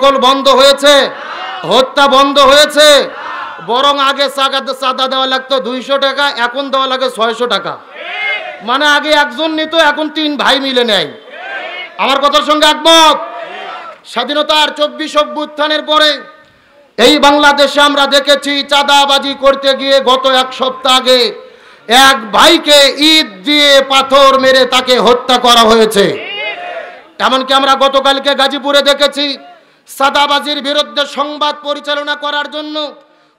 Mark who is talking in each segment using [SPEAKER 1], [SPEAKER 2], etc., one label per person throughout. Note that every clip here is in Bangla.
[SPEAKER 1] নকল বন্ধ হয়েছে, হত্যা বন্ধ হয়েছে। বরং আগে চাঁদা দেওয়া লাগতো 200 টাকা, এখন দেওয়া লাগে 600 টাকা। মানে আগে একজন নিত, এখন 3 ভাই মিলে নেয়। আমার কথার সঙ্গে একমত? স্বাধীনতার 24 অভ্যুত্থানের পরে এই বাংলাদেশে আমরা দেখেছি চাঁদাবাজি করতে গিয়ে গত 1 সপ্তাহ আগে এক ভাইকে ইট দিয়ে পাথর মেরে তাকে হত্যা করা হয়েছে। এমনকি আমরা গতকালকে গাজীপুরে দেখেছি চাঁদাবাজির বিরুদ্ধে সংবাদ পরিচালনা করার জন্য,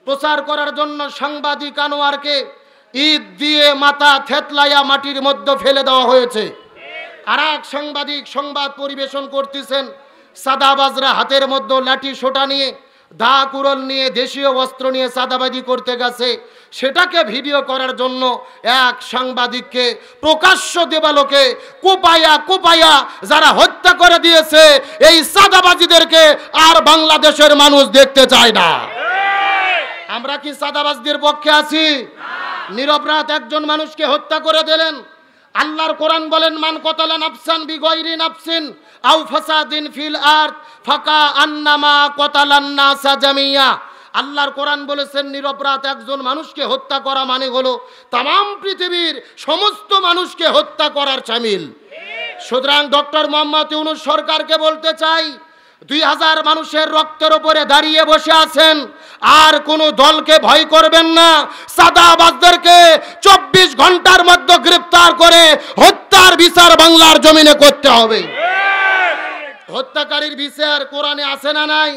[SPEAKER 1] প্রচার করার জন্য সাংবাদিক আনোয়ারকে ইট দিয়ে মাথা থেতলাইয়া মাটির মধ্যে ফেলে দেওয়া হয়েছে। আর এক সাংবাদিক সংবাদ পরিবেশন করতেছেন, চাঁদাবাজরা হাতের মধ্যে লাঠি সোটা নিয়ে, দা কুড়াল নিয়ে, দেশীয় অস্ত্র নিয়ে চাঁদাবাজি করতে গেছে। সেটাকে ভিডিও করার জন্য এক সাংবাদিককে প্রকাশ্য দেবালোকে কোপাইয়া যারা হত্যা করে দিয়েছে, এই চাঁদাবাজিদেরকে আর বাংলাদেশের মানুষ দেখতে চায় না। আমরা কি চাঁদাবাজদের পক্ষে আছি? নিরপরাধ একজন মানুষকে হত্যা করে দিলেন। আল্লাহর কোরআন বলেন, মান কতালা নাফসান বিগাইরি নাফসিন আও ফাসাদিন ফিল আরদ ফাকা আন্নামা কতালান নাসা জামিয়া। আল্লাহর কোরআন বলেছেন নিরপরাধ একজন মানুষকে হত্যা করা মানে হলো তাম পৃথিবীর সমস্ত মানুষকে হত্যা করার শামিল। সুতরাং ডক্টর মোহাম্মদ ইউনূস সরকারকে বলতে চাই, 2000 মানুষের রক্তের উপরে দাঁড়িয়ে বসে আছেন, আর কোনো দলকে ভয় করবেন না। চাঁদাবাজদেরকে 24 ঘন্টার মধ্যে গ্রেফতার করে হত্যার বিচার বাংলার জমিনে করতে হবে। হত্যাকারীর বিচার কোরআনে আছে না নাই?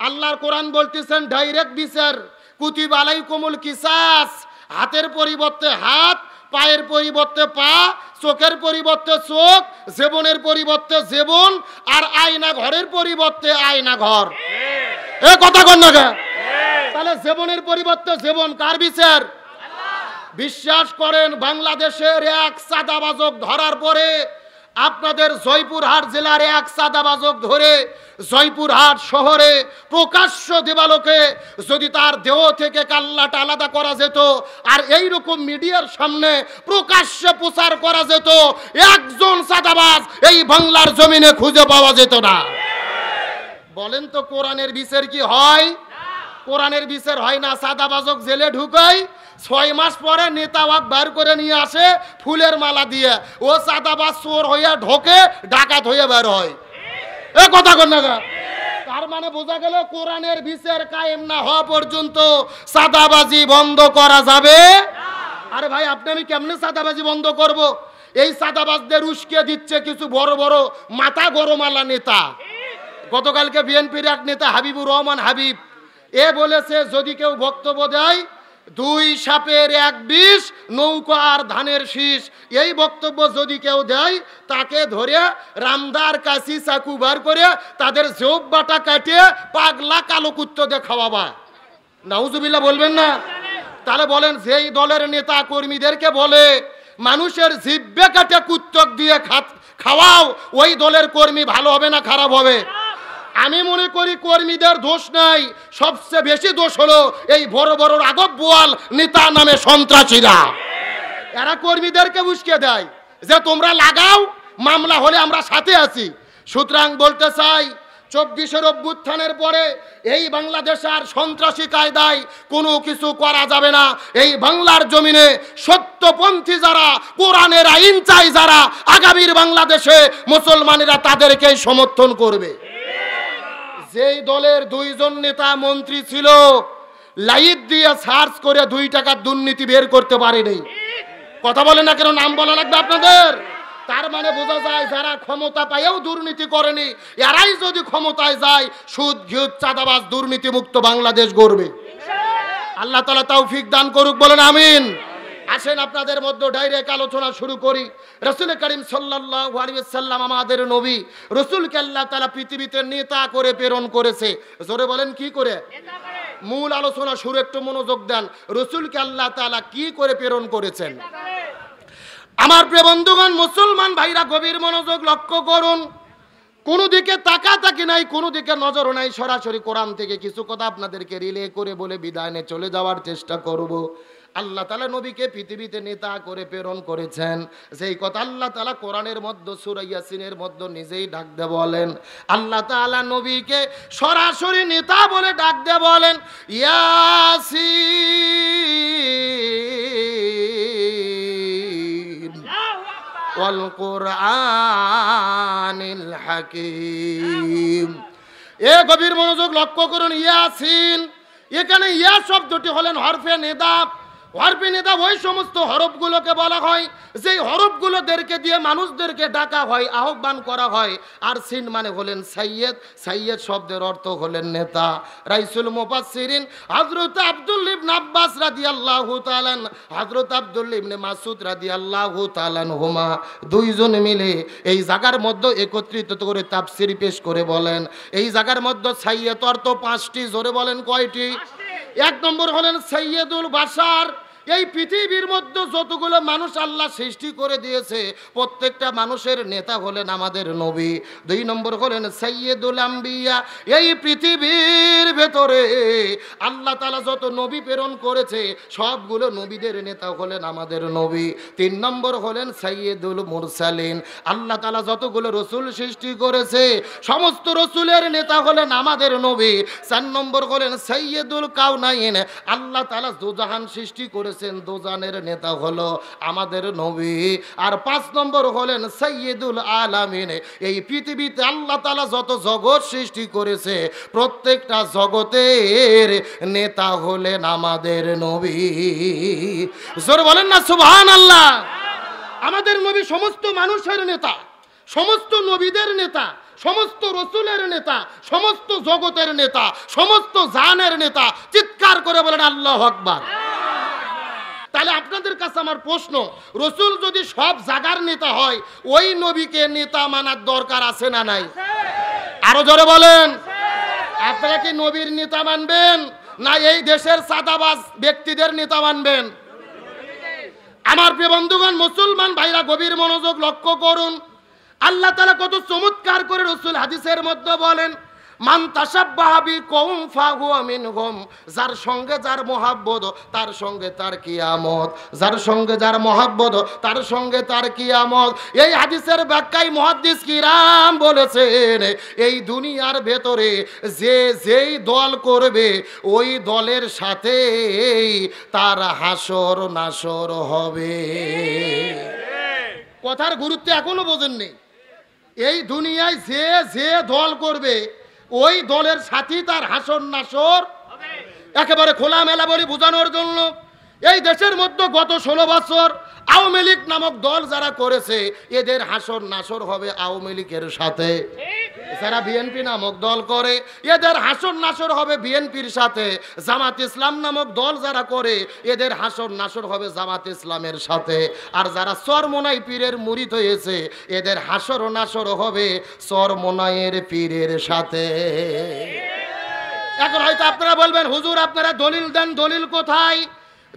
[SPEAKER 1] আল্লাহর কোরআন বলতেছেন ডাইরেক্ট বিচার, কুতিবা আলাইকুমুল কিসাস। হাতের পরিবর্তে হাত, পায়ের পরিবর্তে পা, চোখের পরিবর্তে চোখ, জীবনের পরিবর্তে জীবন, আর আয়না ঘরের পরিবর্তে আয়না ঘর। এ কথা কন না কে? তাহলে জীবনের পরিবর্তে জীবন কার বিচার? বিশ্বাস করেন, বাংলাদেশের এক চাঁদাবাজক ধরার পরে আপনাদের জয়পুরহাট জেলার এক চাঁদাবাজক ধরে জয়পুরহাট শহরে প্রকাশ্য দেবালোকে যদি তার দেহ থেকে কাল্লাটা আলাদা করা যেত, আর এই রকম মিডিয়ার সামনে প্রকাশ্যে প্রচার করা যেত, একজন চাঁদাবাজ এই বাংলার জমিনে খুঁজে পাওয়া যেত না। বলেন তো কোরআনের বিচার কি হয়? কোরআনের বিচার হয় না। চাঁদাবাজক জেলে ঢুকায়, 6 মাস পরে নেতা ওয়াক বার করে নিয়ে আসে ফুলের মালা দিয়ে, ও চাঁদাবাজ চোর হইয়া ঢোকে, ডাকাত হইয়া বের হয়। এ কথা কন না? তার মানে বোঝা গেল কোরআনের বিচার কায়েম না হওয়া পর্যন্ত চাঁদাবাজি বন্ধ করা যাবে। আরে ভাই, আপনি আমি কেমনে চাঁদাবাজি বন্ধ করব? এই চাঁদাবাজদের উস্কে দিচ্ছে কিছু বড় বড় মাথা গরমালা নেতা। গতকালকে বিএনপির এক নেতা হাবিবুর রহমান হাবিব এ বলেছে, যদি কেউ বক্তব্য দেয় 2 সাপের 1 বিষ, নৌকা আর ধানের শীষ, এই বক্তব্য যদি কেউ দেয় তাকে ধরে রামদার কাশি চাকু বার করে তাদের জোব বাটা কাটে পাগলা কালো কুত্তো দিয়ে খাওয়াবা। নাউজুবিল্লাহ বলবেন না? তাহলে বলেন, যেই দলের নেতা কর্মীদেরকে বলে মানুষের জিব্বে কাটে কুত্তক দিয়ে খাওয়াও, ওই দলের কর্মী ভালো হবে না খারাপ হবে? আমি মনে করি কর্মীদের দোষ নাই, সবচেয়ে বেশি দোষ হলো এই বড় বড় রাঘব বোয়াল নেতা নামে সন্ত্রাসীরা। এরা কর্মীদেরকে উস্কে দেয় যে তোমরা লাগাও, মামলা হলে আমরা সাথে আছি। সুতরাং বলতে চাই, 24 অভ্যুত্থানের পরে এই বাংলাদেশে আর সন্ত্রাসী কায়দায় কোনো কিছু করা যাবে না। এই বাংলার জমিনে সত্যপন্থী যারা, কোরআনের আইন চাই যারা, আগামীর বাংলাদেশে মুসলমানেরা তাদেরকেই সমর্থন করবে। যেই দলের 2 জন নেতা মন্ত্রী ছিল, লাইট দিয়ে সার্চ করে 2 টাকার দুর্নীতি বের করতে পারেনি। কথা বলেন না কেন? নাম বলা লাগবে আপনাদের। তার মানে বোঝা যায় যারা ক্ষমতা পাইও দুর্নীতি করেনি, এরাই যদি ক্ষমতায় যায় সুদ ঘুষ চাঁদাবাজ দুর্নীতি মুক্ত বাংলাদেশ গড়বে। আল্লাহ তাআলা তৌফিক দান করুক, বলেন আমিন। আসেন আপনাদের মধ্যে ডাইরেক্ট আলোচনা শুরু করি। রাসূল করিম সাল্লাল্লাহু আলাইহি ওয়াসাল্লাম আমাদের নবী, রাসূলকে আল্লাহ তাআলা পৃথিবীতে নেতা করে প্রেরণ করেছে। জোরে বলেন, কি করে? মূল আলোচনা শুরু, একটু মনোযোগ দেন। রাসূলকে আল্লাহ তাআলা কি করে প্রেরণ করেছেন? আমার প্রিয় বন্ধুগণ, মুসলমান ভাইরা গভীর মনোযোগ লক্ষ্য করুন। কোনো দিকে তাকাতাকি নাই, কোনো দিকে নজর নাই, সরাসরি কোরআন থেকে কিছু কথা আপনাদেরকে রিলে করে বলে বিদায় নিয়ে চলে যাওয়ার চেষ্টা করব। আল্লাহ তাআলা নবীকে পৃথিবীতে নেতা করে প্রেরণ করেছেন। যেই কথা আল্লাহ তাআলা কোরআনের মধ্যে সূরা ইয়াসিনের মধ্যে নিজেই ডাক দিয়ে বলেন, আল্লাহ তাআলা নবীকে সরাসরি নেতা বলে ডাক দিয়ে বলেন, ইয়াসিন ওয়াল কুরআনিল হাকীম। এ গভীর মনোযোগ লক্ষ্য করুন, ইয়াসিন, এখানে ইয়া শব্দটি হলেন হরফে নিদা। হরফে নিদা ওই সমস্ত হরফগুলোকে বলা হয় যেই হরফগুলোদেরকে দিয়ে মানুষদেরকে ডাকা হয়, আহ্বান করা হয়। আর সিন মানে হলেন সাইয়্যেদ, সাইয়্যেদ শব্দের অর্থ হলেন নেতা। রাইসুল মুফাসসিরিন হযরত আব্দুল ইবনে আব্বাস রাদিয়াল্লাহু তাআলা, হযরত আব্দুল ইবনে মাসউদ রাদিয়াল্লাহু তাআলা হুমা দুইজন মিলে এই জায়গার মধ্যে একত্রিত করে তাফসীর পেশ করে বলেন, এই জায়গার মধ্যে সাইয়্যেদ অর্থ 5টি। জোরে বলেন কয়টি? 1 নম্বর হলেন সাইয়্যেদুল বাশার। এই পৃথিবীর মধ্যে যতগুলো মানুষ আল্লাহ সৃষ্টি করে দিয়েছে প্রত্যেকটা মানুষের নেতা হলেন আমাদের নবী। 2 নম্বর হলেন সাইয়্যেদুল আম্বিয়া। এই পৃথিবীর ভেতরে আল্লাহ তাআলা যত নবী প্রেরণ করেছে সবগুলো নবীদের নেতা হলেন আমাদের নবী। 3 নম্বর হলেন সাইয়্যেদুল মুরসালিন। আল্লাহ তাআলা যতগুলো রসুল সৃষ্টি করেছে সমস্ত রসুলের নেতা হলেন আমাদের নবী। 4 নম্বর হলেন সাইয়্যেদুল কাউনাইন। আল্লাহ তাআলা দুজাহান সৃষ্টি করে দোজানের নেতা হলো আমাদের নবী। আর 5 নম্বর হলেন সাইয়্যেদুল আলামিন। এই পৃথিবীতে আল্লাহ তাআলা যত জগৎ সৃষ্টি করেছে প্রত্যেকটা জগতের নেতা হলেন আমাদের নবী। জোরে বলেন না সুবহানাল্লাহ। আমাদের নবী সমস্ত মানুষের নেতা, সমস্ত নবীদের নেতা, সমস্ত রসুলের নেতা, সমস্ত জগতের নেতা, সমস্ত জানের নেতা। চিৎকার করে বলেন আল্লাহু আকবার। তাহলে আপনাদের কাছে আমার প্রশ্ন, রসুল যদি সব জায়গার নেতা হয় ওই নবীকে নেতা মানার দরকার আছে না নাই? আরো জোরে বলেন। আপনারা কি নবীর নেতা মানবেন না এই দেশের সাদাবাজ ব্যক্তিদের নেতা মানবেন? আমার প্রিয় বন্ধুগণ, মুসলমান ভাইরা গভীর মনোযোগ লক্ষ্য করুন। আল্লাহ তাআলা কত চমৎকার করে রসুল হাদিসের মধ্যে বলেন, মান তাশাব্বাহা বিকওম ফাহুয়া মিনহুম। যার সঙ্গে যার মহব্বত তার সঙ্গে তার কিয়ামত, যার সঙ্গে যার মহব্বত তার সঙ্গে তার কিয়ামত। এই হাদিসের ব্যাখ্যায় মুহাদ্দিস কিরাম বলেছেন, এই দুনিয়ার ভেতরে যে যেই দল করবে ওই দলের সাথে তার হাসর নাসর হবে। কথার গুরুত্ব এখনো বোঝেননি। এই দুনিয়ায় যে যে দল করবে ওই দলের সাথী তার হাসর নাসর। একেবারে খোলামেলা বলি বোঝানোর জন্য, এই দেশের মধ্যে গত 16 বছর আওয়ামী লীগ নামক দল যারা করেছে এদের হাসর নাসর হবে আওয়ামী লীগের সাথে। যারা বিএনপি নামক দল করে এদের হাসর নাসর হবে বিএনপির সাথে। জামাত ইসলাম নামক দল যারা করে এদের হাসর নাসর হবে জামাত ইসলামের সাথে। আর যারা চরমোনাই পীরের মুরিদ হয়েছে এদের হাসর নাসর হবে চরমোনাইয়ের পীরের সাথে। এখন হয়তো আপনারা বলবেন, হুজুর আপনারা দলিল দেন, দলিল কোথায়?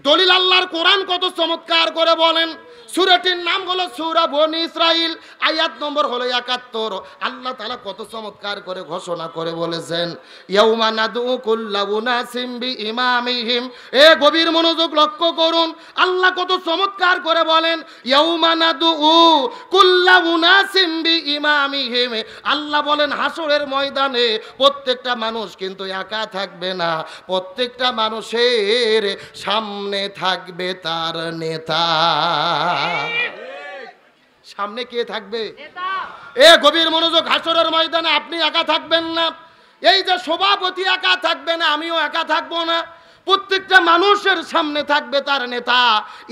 [SPEAKER 1] দলিল আল্লাহর কোরআন কত চমৎকার করে বলেন। সূরাটির নাম হলো সূরা বনি ইসরাইল, আয়াত নম্বর হলো 71। আল্লাহ তাআলা কত চমৎকার করে ঘোষণা করে বলেছেন, ইয়াউমা নাদউ কুল্লা উনাসিম বিইমামিহিম। এ গভীর মনোযোগ লক্ষ্য করুন, আল্লাহ কত চমৎকার করে বলেন, ইয়াউমা নাদউ কুল্লা উনাসিম বিইমামিহিম। আল্লাহ বলেন হাসরের ময়দানে প্রত্যেকটা মানুষ কিন্তু একা থাকবে না, প্রত্যেকটা মানুষের সামনে থাকবে তার নেতা। সামনে কে থাকবে? এ গভীর মনোযোগ, হাসরের ময়দানে আপনি একা থাকবেন না। এই যে সভাপতি একা থাকবে না, আমিও একা থাকবো না, প্রত্যেকটা মানুষের সামনে থাকবে তার নেতা।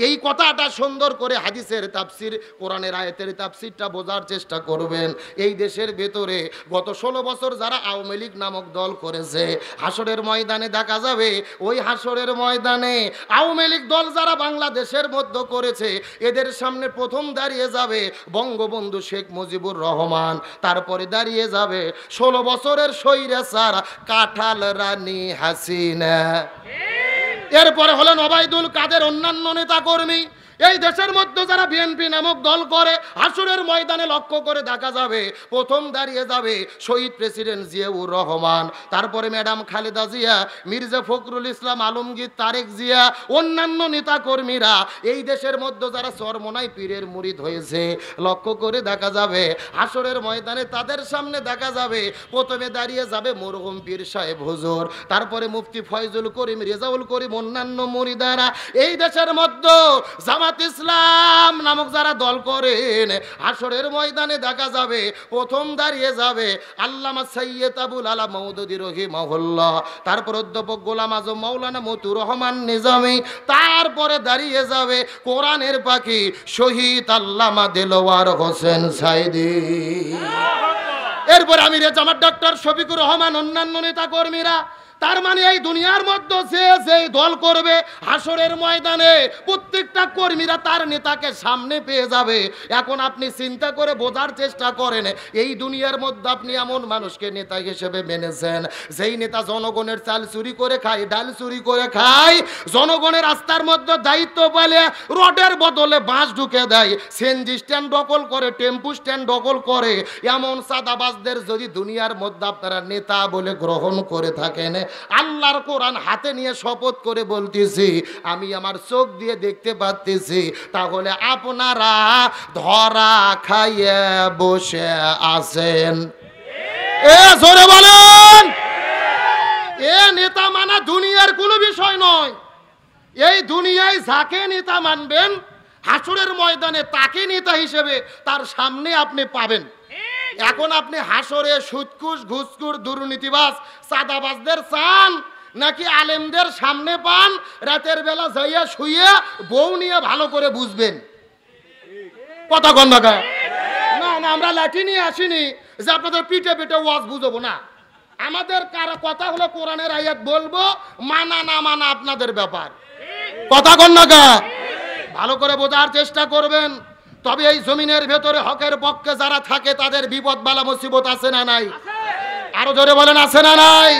[SPEAKER 1] এই কথাটা সুন্দর করে হাদিসের তাফসির, কোরআনের আয়াতের তাফসিরটা বোঝার চেষ্টা করবেন। এই দেশের ভেতরে গত 16 বছর যারা আওয়ামী লীগ নামক দল করেছে হাসরের ময়দানে দেখা যাবে ওই হাসরের ময়দানে আওয়ামী লীগ দল যারা বাংলাদেশের মধ্যে করেছে এদের সামনে প্রথম দাঁড়িয়ে যাবে বঙ্গবন্ধু শেখ মুজিবুর রহমান, তারপরে দাঁড়িয়ে যাবে 16 বছরের স্বৈরাচার কাঁঠাল রানী হাসিনা, এরপরে হলেন ওবায়দুল কাদের, অন্যান্য নেতা কর্মী। এই দেশের মধ্যে যারা বিএনপি নামক দল করে হাসরের ময়দানে লক্ষ্য করে দেখা যাবে প্রথম দাঁড়িয়ে যাবে শহীদ প্রেসিডেন্ট জিয়াউর রহমান, তারপরে ম্যাডাম খালেদা জিয়া, মির্জা ফখরুল ইসলাম আলমগীর, তারেক জিয়া, অন্যান্য নেতা কর্মীরা। এই দেশের মধ্যে যারা চরমনাই পীরের মুরিদ হয়েছে লক্ষ্য করে দেখা যাবে হাসরের ময়দানে তাদের সামনে দেখা যাবে প্রথমে দাঁড়িয়ে যাবে মরহুম পীর সাহেব হুজুর, তারপরে মুফতি ফয়জুল করিম, রেজাউল করিম, অন্যান্য মুরিদারা। এই দেশের মধ্যে জামাত ইসলাম নামক যারা দল করেন হাসরের ময়দানে দেখা যাবে প্রথম দাঁড়িয়ে যাবে আল্লামা সৈয়দ আবুল আলা মওদুদী রহিমাহুল্লাহ, তারপর অধ্যাপক গোলাম আজম মাওলানা মতিউর রহমান নিজামী, তারপরে দাঁড়িয়ে যাবে কোরআনের পাখি শহীদ আল্লামা দেলোয়ার হোসেন সাইদি। এরপর আমিরে জামাত ডক্টর শফিকুর রহমান, অন্যান্য নেতা কর্মীরা। তার মানে এই দুনিয়ার মধ্যে যে দল করবে হাসরের ময়দানে প্রত্যেকটা কর্মীরা তার নেতাকে সামনে পেয়ে যাবে। এখন আপনি চিন্তা করে বোঝার চেষ্টা করেন এই দুনিয়ার মধ্যে আপনি এমন মানুষকে নেতা হিসেবে মেনেছেন যেই নেতা জনগণের চাল চুরি করে খায়, ডাল চুরি করে খায়, জনগণের রাস্তার মধ্যে দায়িত্ব পেলে রডের বদলে বাঁশ ঢুকে দেয়, সিএনজি স্ট্যান্ড দখল করে, টেম্পু স্ট্যান্ড দখল করে। এমন সাদাবাজদের যদি দুনিয়ার মধ্যে আপনারা নেতা বলে গ্রহণ করে থাকেন, আল্লাহর কোরআন হাতে নিয়ে শপথ করে বলতেছি, আমি আমার চোখ দিয়ে দেখতে পাচ্ছি, তাহলে আপনারা ধরা খাইয়ে বসে আছেন। এ জোরে বলেন। এ নেতা মানা দুনিয়ার কোনো বিষয় নয়। এই দুনিয়ায় যাকে নেতা মানবেন হাসরের ময়দানে তাকে নেতা হিসেবে তার সামনে আপনি পাবেন। এখন আপনি হাসরে সুদকুশ, ঘুষখোর, দুর্নীতিবাজ, সাদাবাজদের চান নাকি আলেমদের সামনে পান? রাতের বেলা যাইয়া শুয়ে বউ নিয়ে ভালো করে বুঝবেন। কথা কন না, না আমরা লাঠি নিয়ে আসিনি যে আপনাদের পিঠে পিঠে ওয়াজ বুঝবো না। আমাদের কথা হলো কোরআনের আয়াত বলবো, মানা না মানা আপনাদের ব্যাপার। কথা কন না, ভালো করে বোঝার চেষ্টা করবেন। তবে এই জমিনের ভেতরে হকের পক্ষে যারা থাকে তাদের বিপদ বালা মুসিবত আছে না নাই? আরো জোরে বলেন আছে না নাই?